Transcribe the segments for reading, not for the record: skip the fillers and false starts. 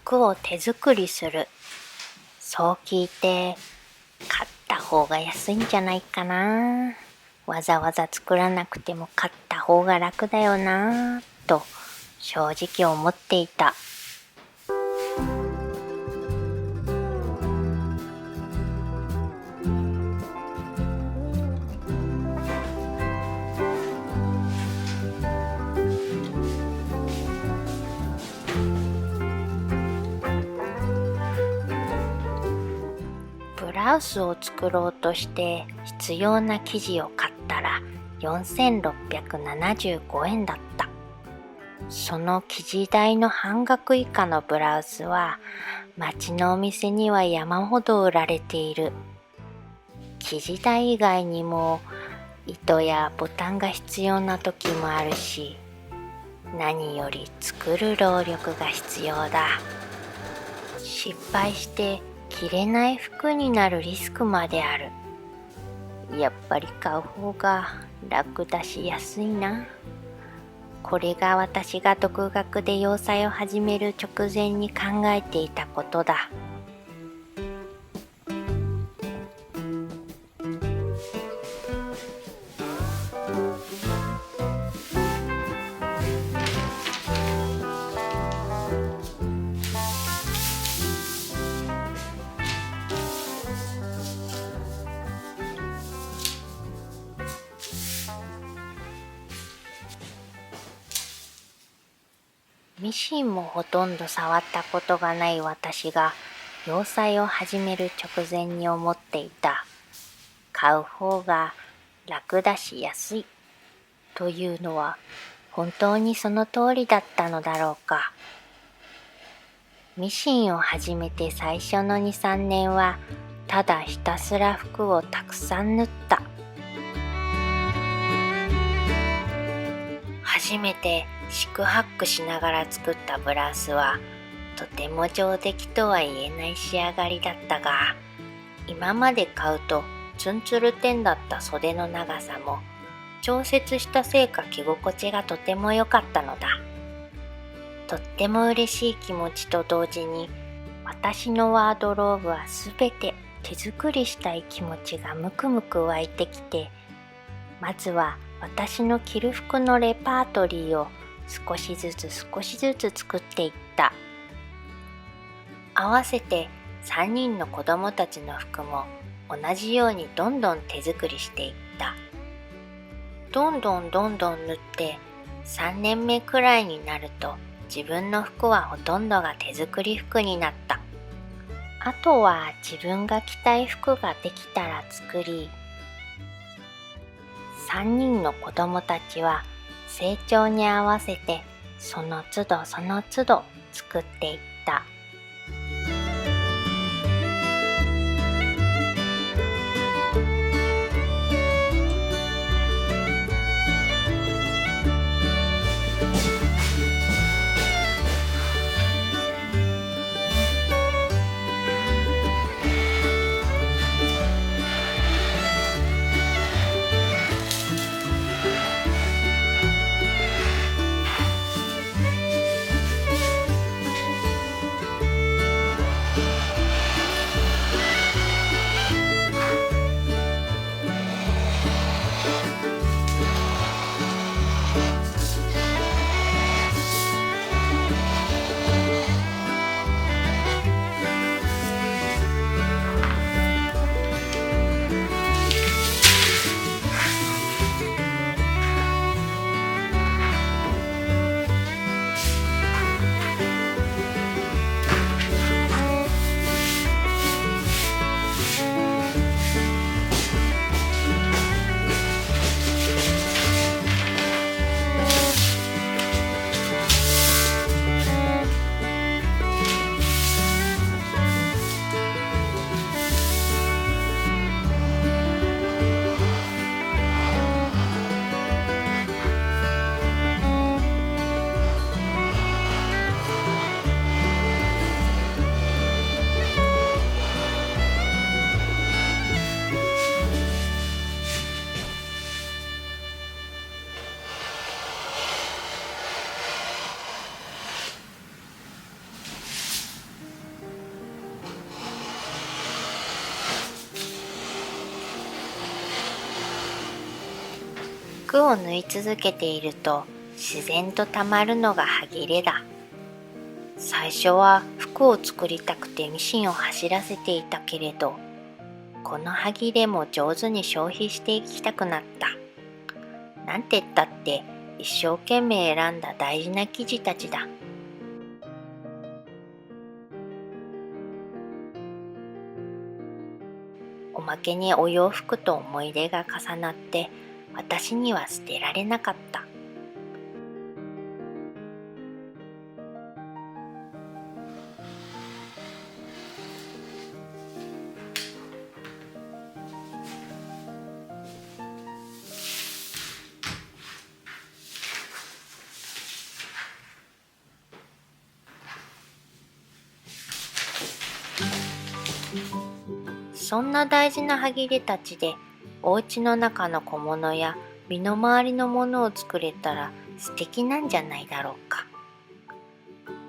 服を手作りする。そう聞いて、買った方が安いんじゃないかな。わざわざ作らなくても買った方が楽だよなと正直思っていた。ブラウスを作ろうとして必要な生地を買ったら4675円だった。その生地代の半額以下のブラウスは街のお店には山ほど売られている。生地代以外にも糸やボタンが必要な時もあるし、何より作る労力が必要だ。失敗して着れない服になるリスクまである。やっぱり買う方が楽だし安いな。これが私が独学で洋裁を始める直前に考えていたことだ。ミシンもほとんど触ったことがない私が洋裁を始める直前に思っていた。買う方が楽だし安いというのは本当にその通りだったのだろうか。ミシンを始めて最初の 2,3 年はただひたすら服をたくさん縫った。初めて四苦八苦しながら作ったブラウスはとても上出来とは言えない仕上がりだったが、今まで買うとツンツルテンだった袖の長さも調節したせいか着心地がとても良かったのだ。とっても嬉しい気持ちと同時に、私のワードローブはすべて手作りしたい気持ちがムクムク湧いてきて、まずは私の着る服のレパートリーを少しずつ作っていった。合わせて3人の子供たちの服も同じようにどんどん手作りしていった。どんどん縫って3年目くらいになると自分の服はほとんどが手作り服になった。あとは自分が着たい服ができたら作り、3人の子供たちは成長に合わせてその都度作っていった。服を縫い続けていると自然とたまるのがはぎれだ。最初は服を作りたくてミシンを走らせていたけれど、このはぎれも上手に消費していきたくなった。なんてったって一生懸命選んだ大事な生地たちだ。おまけにお洋服と思い出が重なって私には捨てられなかった。そんな大事なはぎれたちでお家の中の小物や身の回りのものを作れたら素敵なんじゃないだろうか。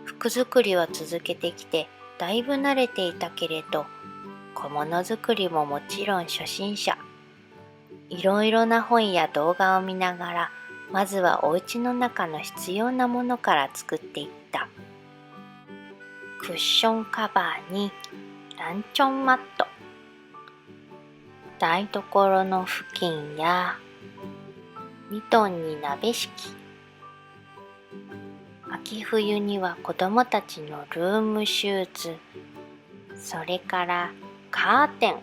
服作りは続けてきてだいぶ慣れていたけれど、小物作りももちろん初心者。いろいろな本や動画を見ながら、まずはお家の中の必要なものから作っていった。クッションカバーにランチョンマット、台所の布巾やミトンに鍋敷き、秋冬には子供たちのルームシューズ、それからカーテン。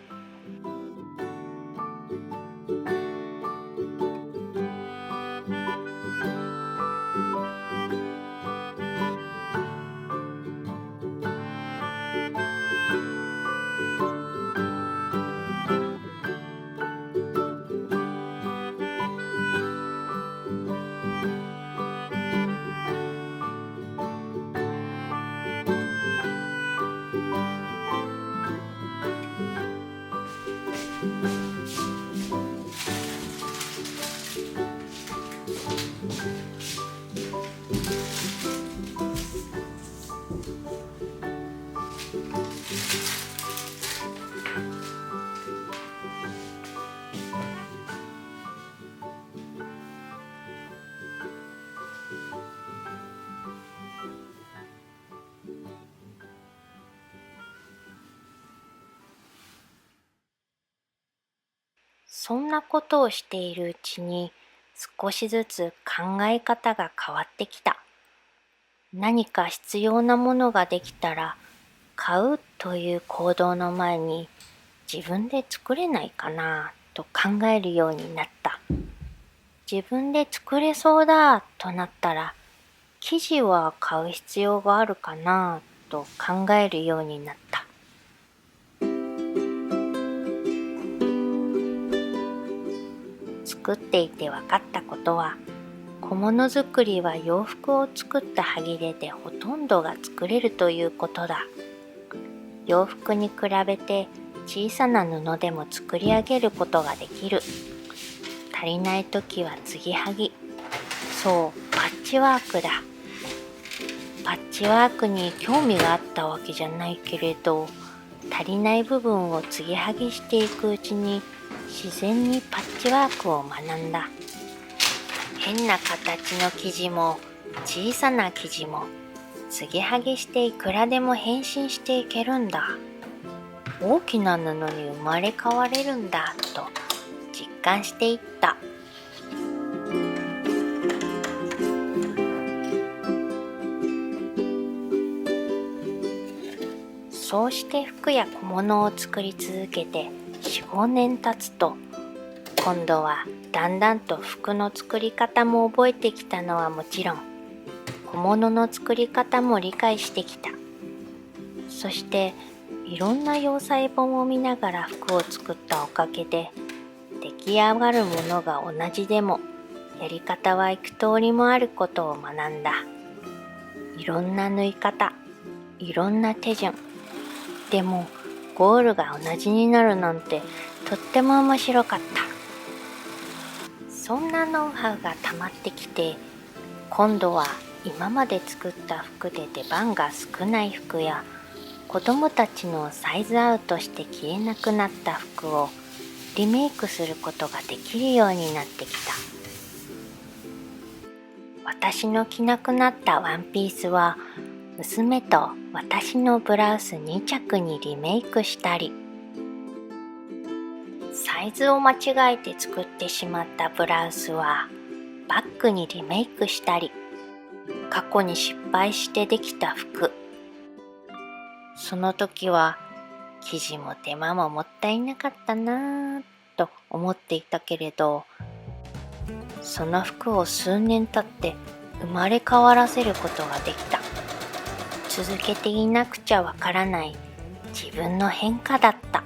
そんなことをしているうちに少しずつ考え方が変わってきた。何か必要なものができたら買うという行動の前に自分で作れないかなと考えるようになった。自分で作れそうだとなったら生地は買う必要があるかなと考えるようになった。作っていて分かったことは、小物作りは洋服を作ったはぎれでほとんどが作れるということだ。洋服に比べて小さな布でも作り上げることができる。足りないときは継ぎはぎ。そう、パッチワークだ。パッチワークに興味があったわけじゃないけれど、足りない部分を継ぎはぎしていくうちに自然にパッチワークを学んだ。変な形の生地も小さな生地も継ぎはぎしていくらでも変身していけるんだ。大きな布に生まれ変われるんだと実感していった。そうして服や小物を作り続けて4、5年経つと、今度はだんだんと服の作り方も覚えてきたのはもちろん、小物の作り方も理解してきた。そしていろんな洋裁本を見ながら服を作ったおかげで、出来上がるものが同じでもやり方は幾通りもあることを学んだ。いろんな縫い方、いろんな手順。でもゴールが同じになるなんてとっても面白かった。そんなノウハウがたまってきて、今度は今まで作った服で出番が少ない服や子供たちのサイズアウトして着れなくなった服をリメイクすることができるようになってきた。私の着なくなったワンピースは娘と私のブラウス2着にリメイクしたり、サイズを間違えて作ってしまったブラウスはバッグにリメイクしたり、過去に失敗してできた服、その時は生地も手間ももったいなかったなぁと思っていたけれど、その服を数年経って生まれ変わらせることができた。続けていなくちゃわからない自分の変化だった。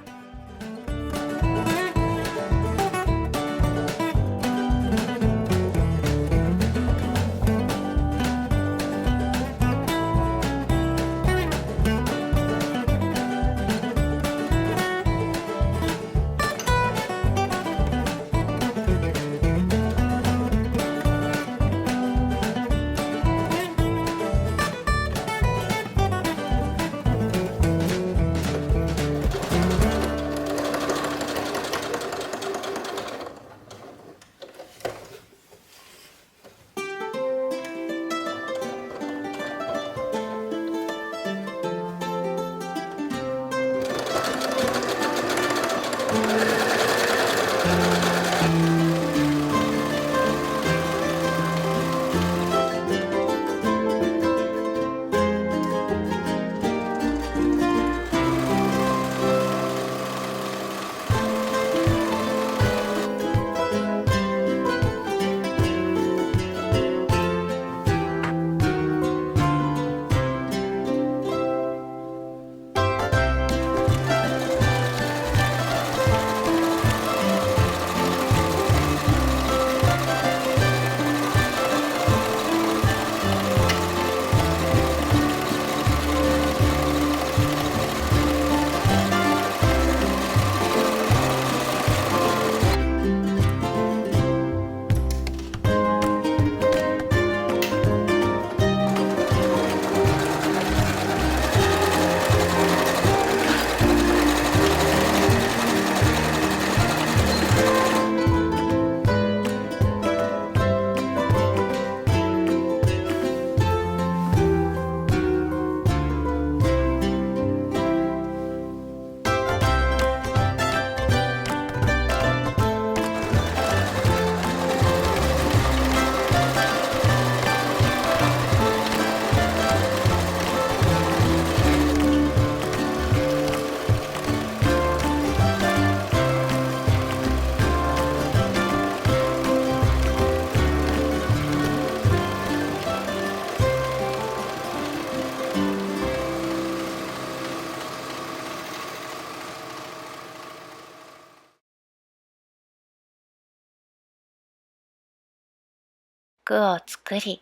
服を作り、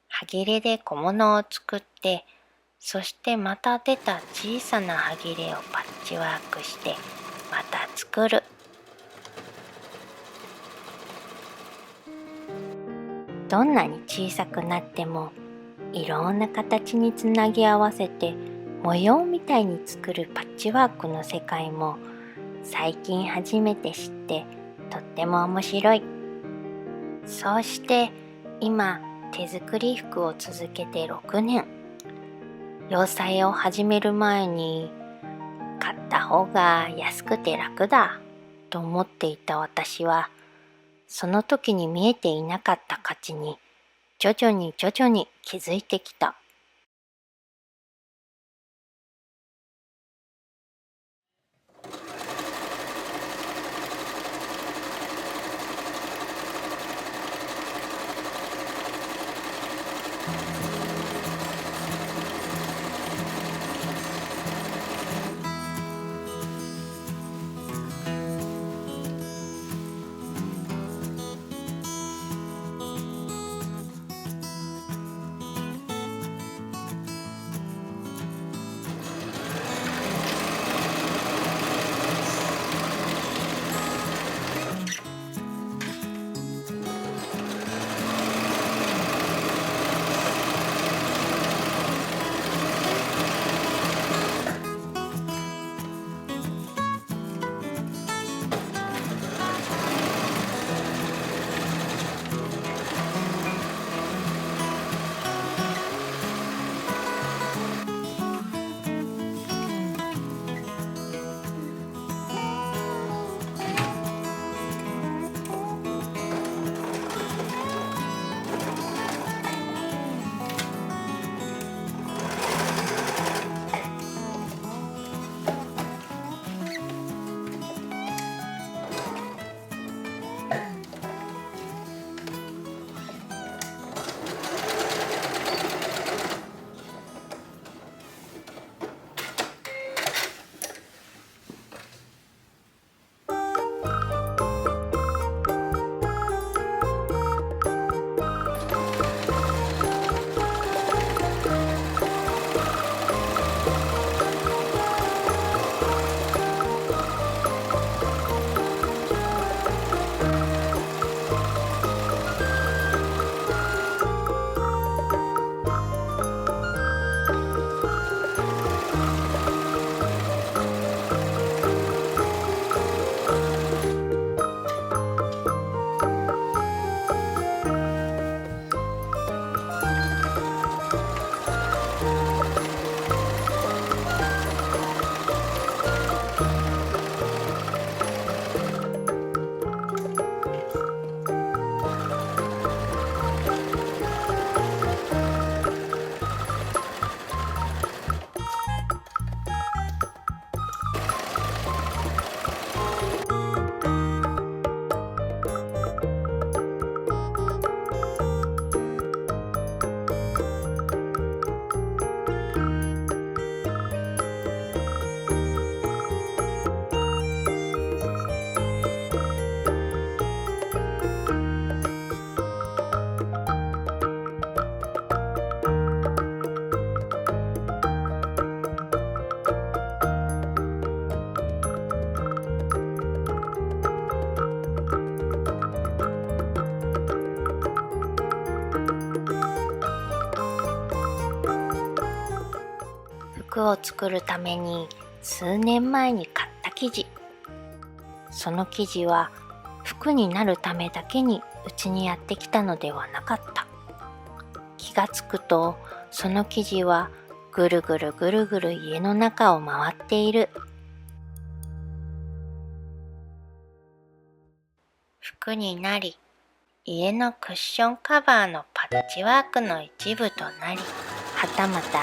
はぎれで小物を作って、そしてまた出た小さなはぎれをパッチワークしてまた作る。どんなに小さくなってもいろんな形につなぎ合わせて模様みたいに作るパッチワークの世界も最近初めて知ってとっても面白い。そうして今手作り服を続けて6年。洋裁を始める前に買った方が安くて楽だと思っていた私は、その時に見えていなかった価値に徐々に気づいてきた。服を作るために数年前に買った生地。その生地は服になるためだけにうちにやってきたのではなかった。気がつくとその生地はぐるぐるぐるぐる家の中を回っている。服になり、家のクッションカバーのパッチワークの一部となり、はたまた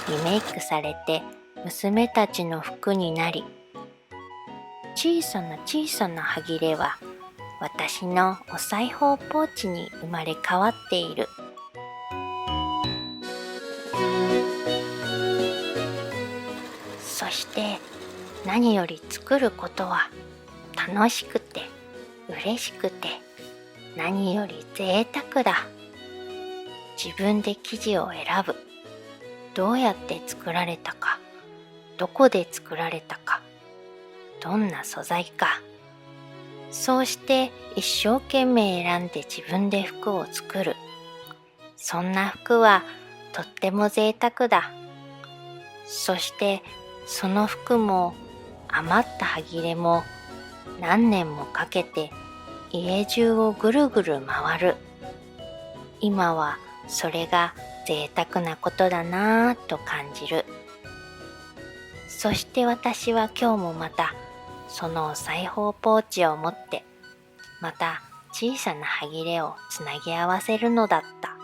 リメイクされて娘たちの服になり、小さな小さな歯切れは私のお裁縫ポーチに生まれ変わっている。そして何より作ることは楽しくて嬉しくて何より贅沢だ。自分で生地を選ぶ。どうやって作られたか、どこで作られたか、どんな素材か。そうして一生懸命選んで自分で服を作る。そんな服はとっても贅沢だ。そしてその服も余った歯切れも何年もかけて家中をぐるぐる回る。今はそれが贅沢なことだなぁと感じる。そして私は今日もまたそのお裁縫ポーチを持ってまた小さな歯切れをつなぎ合わせるのだった。